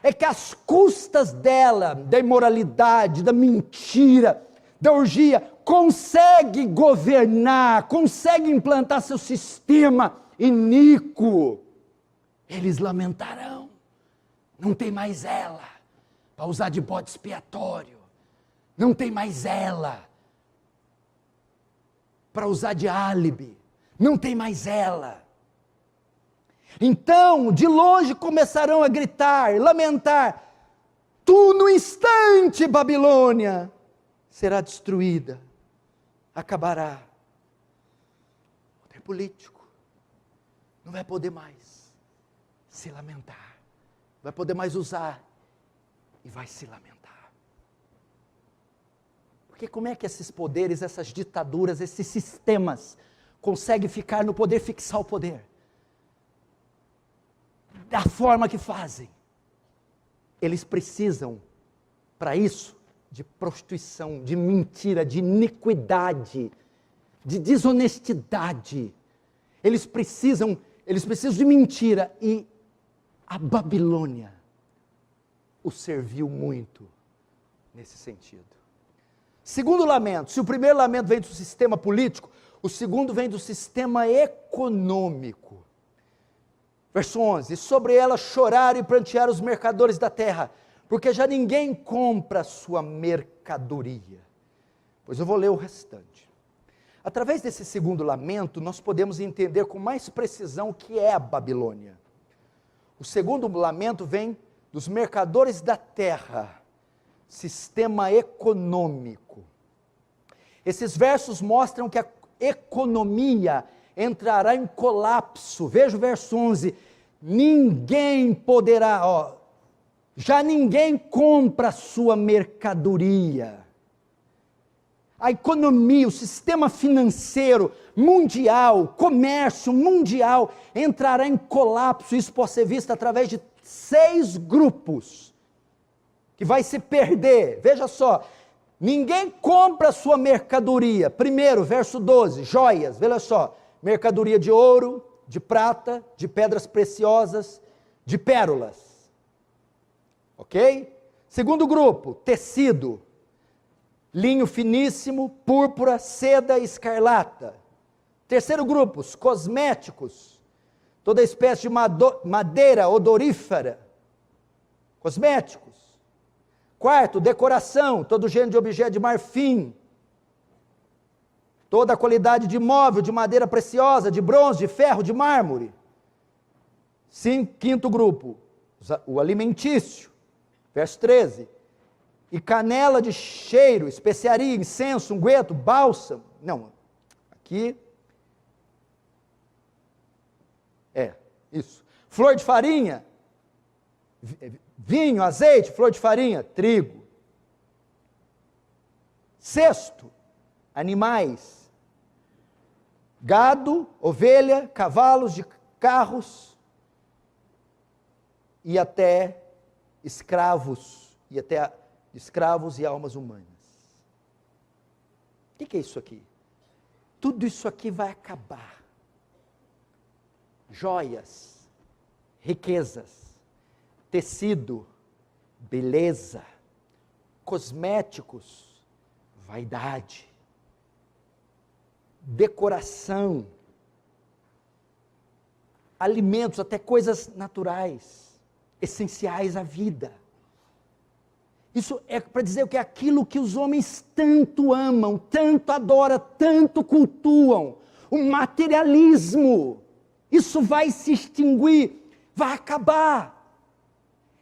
É que às custas dela, da imoralidade, da mentira, da orgia, consegue governar, consegue implantar seu sistema iníquo. Eles lamentarão, não tem mais ela, para usar de bode expiatório, não tem mais ela, para usar de álibi, não tem mais ela. Então, de longe começarão a gritar, lamentar, tu no instante, Babilônia, será destruída, acabará. O poder político não vai poder mais se lamentar, vai poder mais usar e vai se lamentar. Porque como é que esses poderes, essas ditaduras, esses sistemas conseguem ficar no poder, fixar o poder? Da forma que fazem. Eles precisam, para isso, de prostituição, de mentira, de iniquidade, de desonestidade. Eles precisam de mentira, e a Babilônia o serviu muito nesse sentido. Segundo lamento, se o primeiro lamento vem do sistema político, o segundo vem do sistema econômico. Verso 11, sobre ela choraram e prantearam os mercadores da terra, porque já ninguém compra a sua mercadoria. Pois eu vou ler o restante. Através desse segundo lamento, nós podemos entender com mais precisão o que é a Babilônia. O segundo lamento vem dos mercadores da terra, sistema econômico. Esses versos mostram que a economia entrará em colapso. Veja o verso 11, ninguém poderá, já ninguém compra a sua mercadoria. A economia, o sistema financeiro mundial, comércio mundial, entrará em colapso. Isso pode ser visto através de 6 grupos, que vai se perder. Veja só, ninguém compra a sua mercadoria. Primeiro, verso 12, joias, veja só, mercadoria de ouro, de prata, de pedras preciosas, de pérolas. Ok? Segundo grupo, tecido, linho finíssimo, púrpura, seda e escarlata. Terceiro grupo, os cosméticos, toda espécie de madeira odorífera, cosméticos. Quarto, decoração, todo gênero de objeto de marfim, toda a qualidade de móvel, de madeira preciosa, de bronze, de ferro, de mármore. Quinto grupo, o alimentício, verso 13. E canela de cheiro, especiaria, incenso, unguento, bálsamo. Não, aqui. Isso. Flor de farinha, vinho, azeite, flor de farinha, trigo. Sexto, animais. Gado, ovelha, cavalos, de carros e até escravos, e almas humanas. O que é isso aqui? Tudo isso aqui vai acabar. Joias, riquezas, tecido, beleza, cosméticos, vaidade, decoração, alimentos, até coisas naturais, essenciais à vida. Isso é para dizer que é aquilo que os homens tanto amam, tanto adoram, tanto cultuam, o materialismo. Isso vai se extinguir. vai acabar.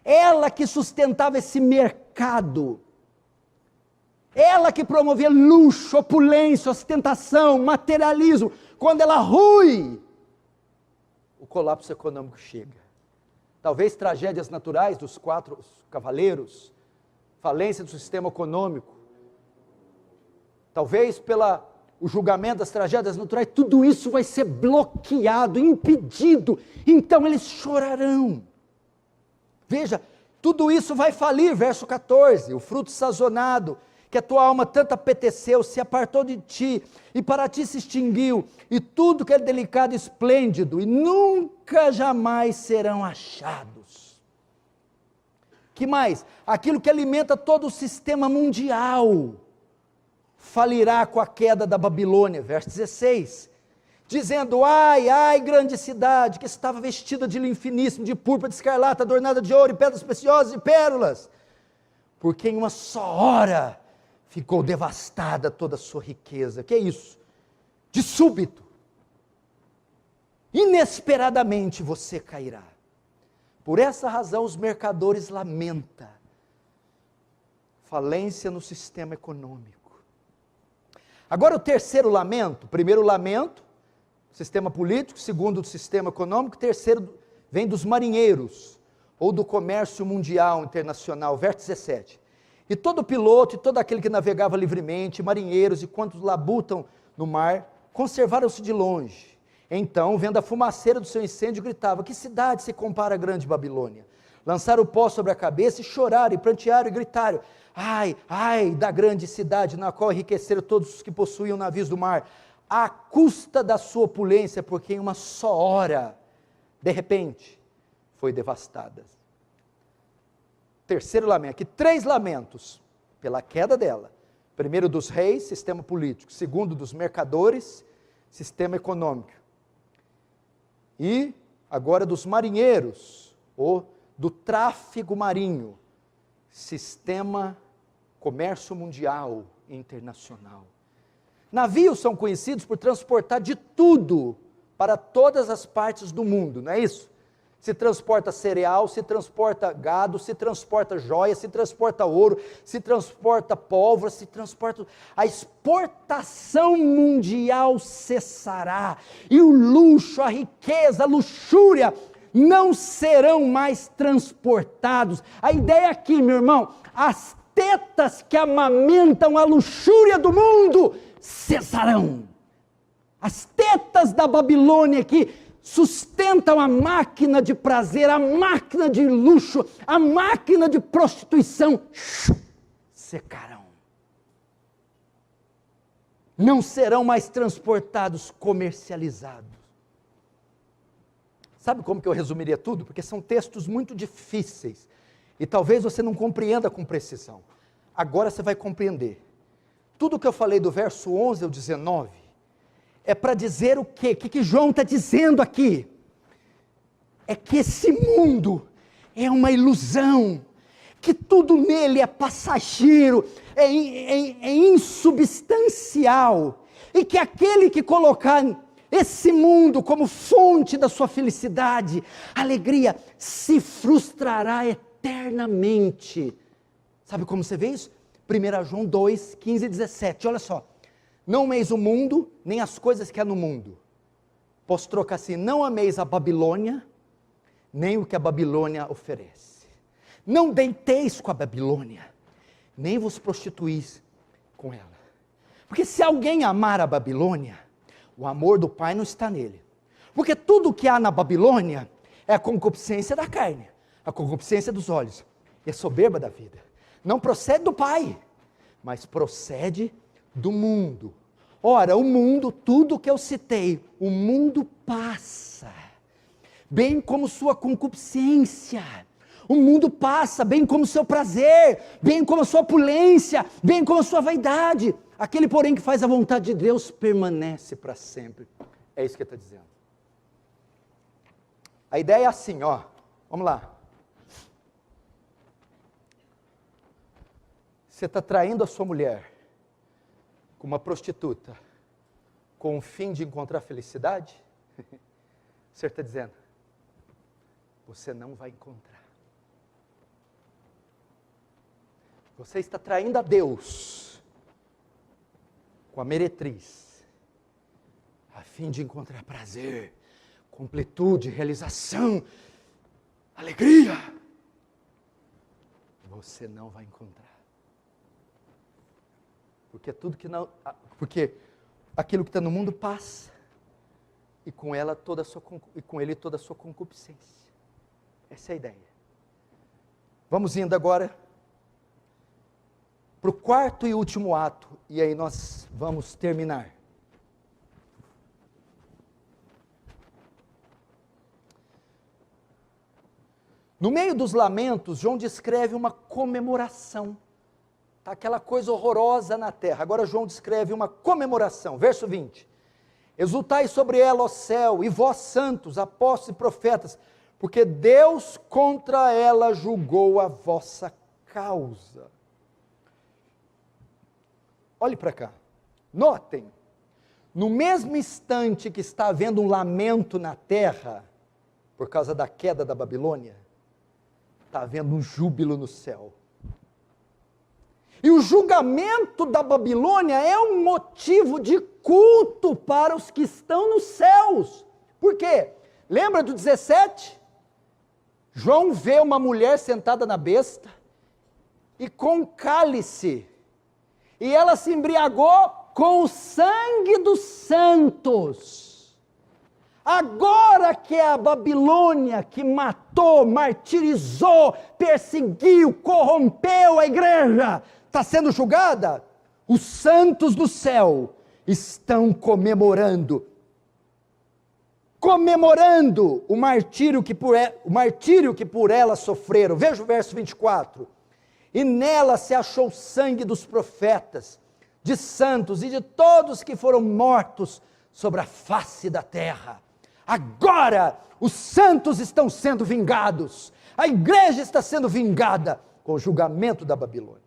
Ela que sustentava esse mercado, ela que promovia luxo, opulência, ostentação, materialismo, quando ela rui, o colapso econômico chega. Talvez tragédias naturais dos 4 cavaleiros, falência do sistema econômico, talvez o julgamento das tragédias naturais, tudo isso vai ser bloqueado, impedido, então eles chorarão. Veja, tudo isso vai falir, verso 14, o fruto sazonado, que a tua alma tanto apeteceu, se apartou de ti, e para ti se extinguiu, e tudo que é delicado e esplêndido, e nunca jamais serão achados. Que mais? Aquilo que alimenta todo o sistema mundial, falirá com a queda da Babilônia, verso 16, dizendo, ai, ai, grande cidade, que estava vestida de linho finíssimo, de púrpura, de escarlata, adornada de ouro, e pedras preciosas e pérolas, porque em uma só hora ficou devastada toda a sua riqueza. Que é isso? De súbito, inesperadamente você cairá. Por essa razão os mercadores lamentam falência no sistema econômico. Agora o terceiro lamento, primeiro lamento, sistema político, segundo do sistema econômico, terceiro vem dos marinheiros, ou do comércio mundial internacional, verso 17. E todo piloto e todo aquele que navegava livremente, marinheiros e quantos labutam no mar, conservaram-se de longe. Então, vendo a fumaceira do seu incêndio, gritava, que cidade se compara à grande Babilônia? Lançaram o pó sobre a cabeça e choraram, e prantearam e gritaram, ai, ai da grande cidade na qual enriqueceram todos os que possuíam navios do mar, à custa da sua opulência, porque em uma só hora, de repente, foi devastada. Terceiro lamento, aqui 3 lamentos, pela queda dela. Primeiro dos reis, sistema político. Segundo dos mercadores, sistema econômico. E agora dos marinheiros, ou do tráfego marinho, sistema comércio mundial e internacional. Navios são conhecidos por transportar de tudo para todas as partes do mundo, não é isso? Se transporta cereal, se transporta gado, se transporta joia, se transporta ouro, se transporta pólvora, se transporta... A exportação mundial cessará, e o luxo, a riqueza, a luxúria não serão mais transportados. A ideia aqui, meu irmão, as tetas que amamentam a luxúria do mundo cessarão. As tetas da Babilônia que sustentam a máquina de prazer, a máquina de luxo, a máquina de prostituição, secarão. Não serão mais transportados, comercializados. Sabe como que eu resumiria tudo? Porque são textos muito difíceis, e talvez você não compreenda com precisão. Agora você vai compreender. Tudo que eu falei do verso 11 ao 19, é para dizer o quê? O que João está dizendo aqui? É que esse mundo é uma ilusão, que tudo nele é passageiro, é insubstancial, e que aquele que colocar esse mundo como fonte da sua felicidade, alegria, se frustrará eternamente. Sabe como você vê isso? 1 João 2, 15 e 17, olha só. Não ameis o mundo, nem as coisas que há no mundo. Posso trocar assim, não ameis a Babilônia, nem o que a Babilônia oferece. Não deiteis com a Babilônia, nem vos prostituís com ela. Porque se alguém amar a Babilônia, o amor do Pai não está nele. Porque tudo que há na Babilônia é a concupiscência da carne, a concupiscência dos olhos, e a soberba da vida. Não procede do Pai, mas procede do mundo. Ora, o mundo, tudo que eu citei, o mundo passa, bem como sua concupiscência. O mundo passa, bem como seu prazer, bem como a sua opulência, bem como a sua vaidade. Aquele, porém, que faz a vontade de Deus, permanece para sempre. É isso que ele está dizendo. A ideia é assim, ó. Vamos lá. Você está traindo a sua mulher com uma prostituta, com o fim de encontrar felicidade? O senhor está dizendo, você não vai encontrar. Você está traindo a Deus com a meretriz, a fim de encontrar prazer, completude, realização, alegria. Você não vai encontrar. Porque porque aquilo que está no mundo passa, e com ele toda a sua concupiscência. Essa é a ideia. Vamos indo agora para o quarto e último ato, e aí nós vamos terminar. No meio dos lamentos, João descreve uma comemoração. Está aquela coisa horrorosa na terra. Agora João descreve uma comemoração. Verso 20. Exultai sobre ela, ó céu, e vós santos, apóstolos e profetas, porque Deus contra ela julgou a vossa causa. Olhe para cá. Notem, no mesmo instante que está havendo um lamento na terra, por causa da queda da Babilônia, está havendo um júbilo no céu. E o julgamento da Babilônia é um motivo de culto para os que estão nos céus. Por quê? Lembra do 17? João vê uma mulher sentada na besta e com um cálice. E ela se embriagou com o sangue dos santos. Agora que é a Babilônia que matou, martirizou, perseguiu, corrompeu a igreja, está sendo julgada, os santos do céu estão comemorando o martírio que por ela sofreram. Veja o verso 24. E nela se achou o sangue dos profetas, de santos e de todos que foram mortos sobre a face da terra. Agora os santos estão sendo vingados, a igreja está sendo vingada com o julgamento da Babilônia.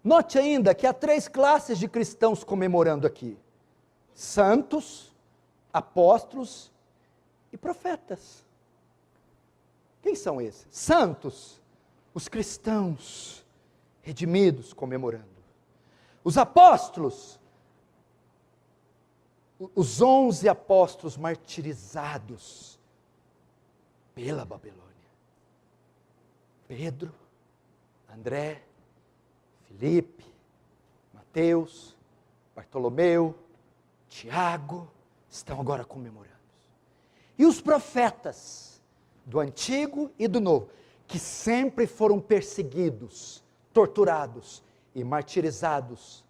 Note ainda que há 3 classes de cristãos comemorando aqui: santos, apóstolos e profetas. Quem são esses? Santos, os cristãos redimidos comemorando. Os apóstolos, os 11 apóstolos martirizados pela Babilônia. Pedro, André, Filipe, Mateus, Bartolomeu, Tiago, estão agora comemorando. E os profetas do Antigo e do Novo, que sempre foram perseguidos, torturados e martirizados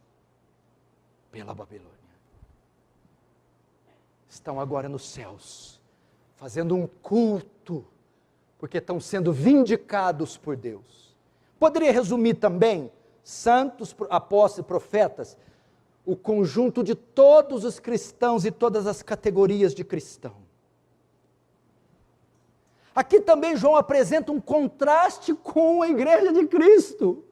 pela Babilônia, estão agora nos céus, fazendo um culto, porque estão sendo vindicados por Deus. Poderia resumir também, santos, apóstolos e profetas, o conjunto de todos os cristãos e todas as categorias de cristão. Aqui também João apresenta um contraste com a igreja de Cristo.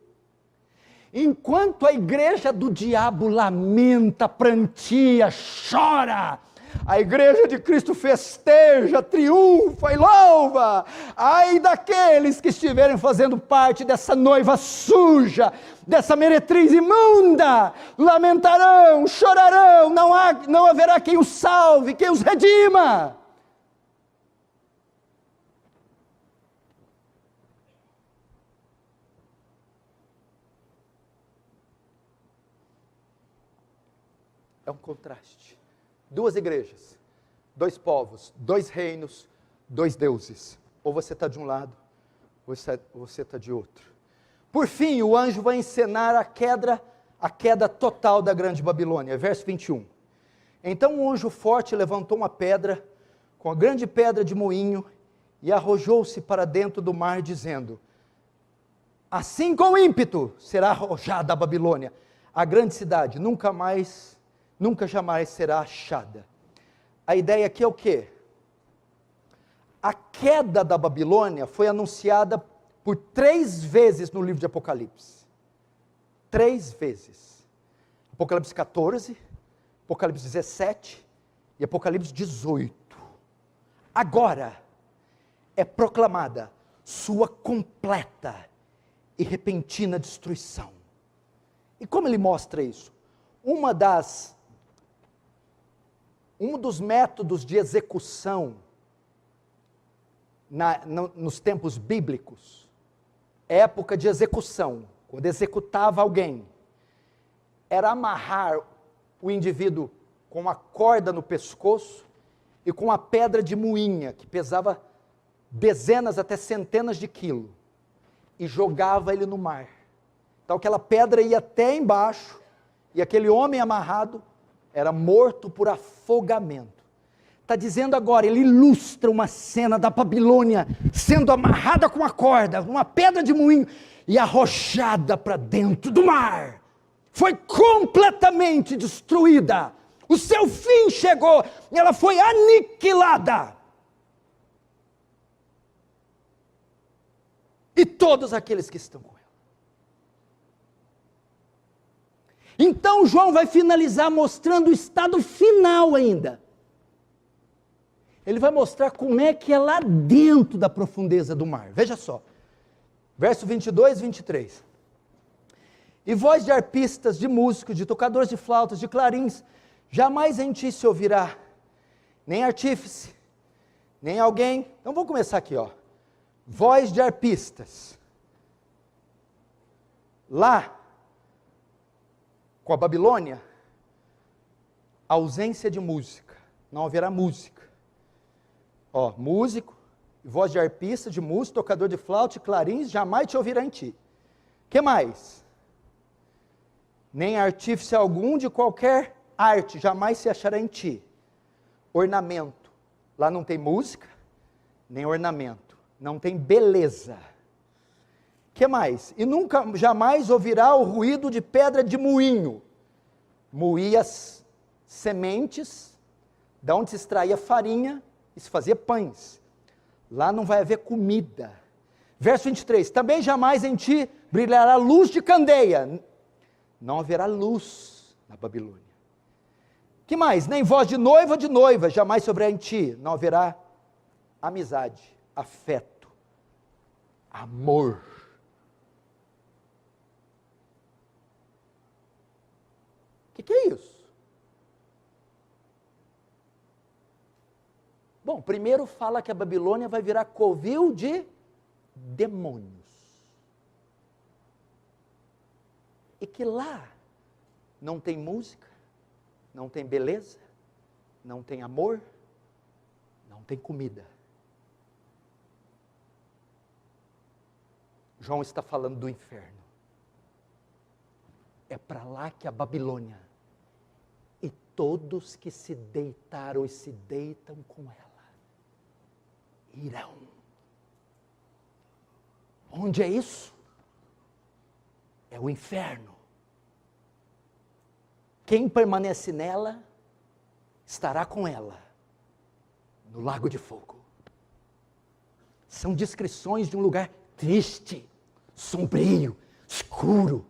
Enquanto a igreja do diabo lamenta, prantia, chora, a igreja de Cristo festeja, triunfa e louva. Ai daqueles que estiverem fazendo parte dessa noiva suja, dessa meretriz imunda, lamentarão, chorarão, não haverá quem os salve, quem os redima. É um contraste. 2 igrejas, 2 povos, 2 reinos, 2 deuses. Ou você está de um lado, ou você está de outro. Por fim, o anjo vai encenar a queda total da grande Babilônia. Verso 21. Então um anjo forte levantou uma pedra, com a grande pedra de moinho, e arrojou-se para dentro do mar, dizendo: assim com ímpeto será arrojada a Babilônia, a grande cidade, nunca jamais será achada. A ideia aqui é o quê? A queda da Babilônia foi anunciada por 3 vezes no livro de Apocalipse. 3 vezes. Apocalipse 14, Apocalipse 17 e Apocalipse 18. Agora, é proclamada sua completa e repentina destruição. E como ele mostra isso? Um dos métodos de execução nos tempos bíblicos, época de execução, quando executava alguém, era amarrar o indivíduo com uma corda no pescoço e com uma pedra de moinha, que pesava dezenas até centenas de quilos, e jogava ele no mar. Então aquela pedra ia até embaixo, e aquele homem amarrado era morto por afogamento. Está dizendo agora, ele ilustra uma cena da Babilônia, sendo amarrada com uma corda, uma pedra de moinho, e arrojada para dentro do mar. Foi completamente destruída. O seu fim chegou, ela foi aniquilada. E todos aqueles que estão com ela. Então João vai finalizar mostrando o estado final ainda. Ele vai mostrar como é que é lá dentro da profundeza do mar. Veja só, verso 22 e 23. E voz de arpistas, de músicos, de tocadores de flautas, de clarins, jamais em ti se ouvirá, nem artífice, nem alguém. Então vamos começar aqui, ó. Voz de arpistas. Lá, com a Babilônia, ausência de música, não haverá música. Ó, músico, voz de arpista, de músico, tocador de flauta, de clarins, jamais te ouvirá em ti. Que mais? Nem artífice algum de qualquer arte jamais se achará em ti. Ornamento, lá não tem música, nem ornamento, não tem beleza. Que mais? E nunca, jamais ouvirá o ruído de pedra de moinho. Moía as sementes, da onde se extraía farinha e se fazia pães. Lá não vai haver comida. Verso 23, também jamais em ti brilhará luz de candeia. Não haverá luz na Babilônia. Que mais? Nem voz de noiva ou de noiva jamais sobrar em ti. Não haverá amizade, afeto, amor. O que é isso? Bom, primeiro fala que a Babilônia vai virar covil de demônios. E que lá não tem música, não tem beleza, não tem amor, não tem comida. João está falando do inferno. É para lá que a Babilônia e todos que se deitaram e se deitam com ela irão. Onde é isso? É o inferno. Quem permanece nela, estará com ela no lago de fogo. São descrições de um lugar triste, sombrio, escuro,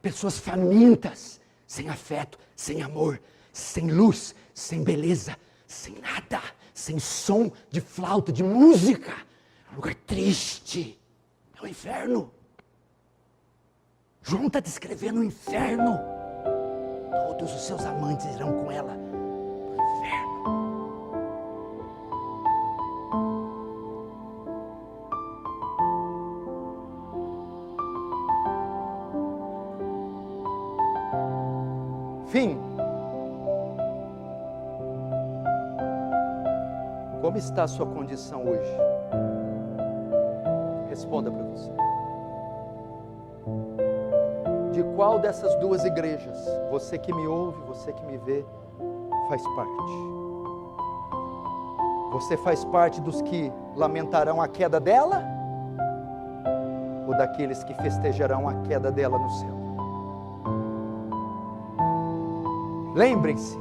pessoas famintas, sem afeto, sem amor, sem luz, sem beleza, sem nada, sem som de flauta, de música. É um lugar triste, é o inferno. João está descrevendo o inferno. Todos os seus amantes irão com ela para o inferno. Fim. Como está a sua condição hoje? Responda para você. De qual dessas duas igrejas, você que me ouve, você que me vê, faz parte? Você faz parte dos que lamentarão a queda dela? Ou daqueles que festejarão a queda dela no céu? Lembrem-se,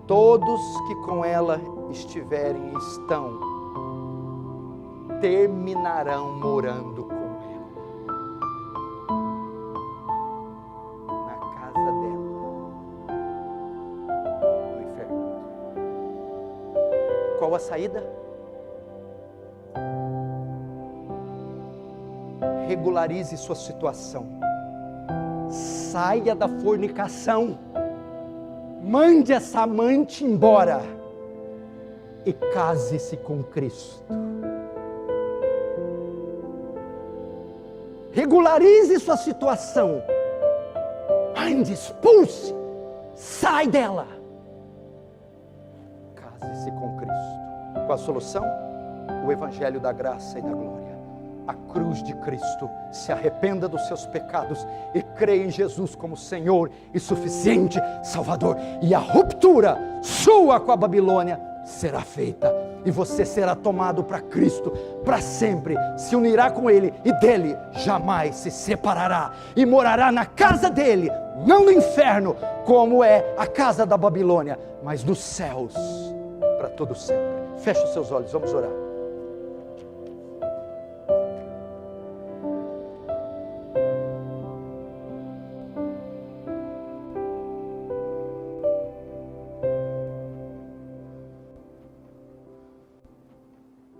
todos que com ela estiverem e estão, terminarão morando com ela, na casa dela, no inferno. Qual a saída? regularize sua situação. Saia da fornicação. Mande essa amante embora e case-se com Cristo. Regularize sua situação. Mande, expulse, sai dela. Case-se com Cristo. Qual a solução? O Evangelho da graça e da glória. A cruz de Cristo. Se arrependa dos seus pecados e creia em Jesus como Senhor e suficiente Salvador. E a ruptura sua com a Babilônia será feita. E você será tomado para Cristo para sempre. Se unirá com Ele e dele jamais se separará. E morará na casa dele, não no inferno, como é a casa da Babilônia, mas nos céus para todo sempre. Feche os seus olhos, vamos orar.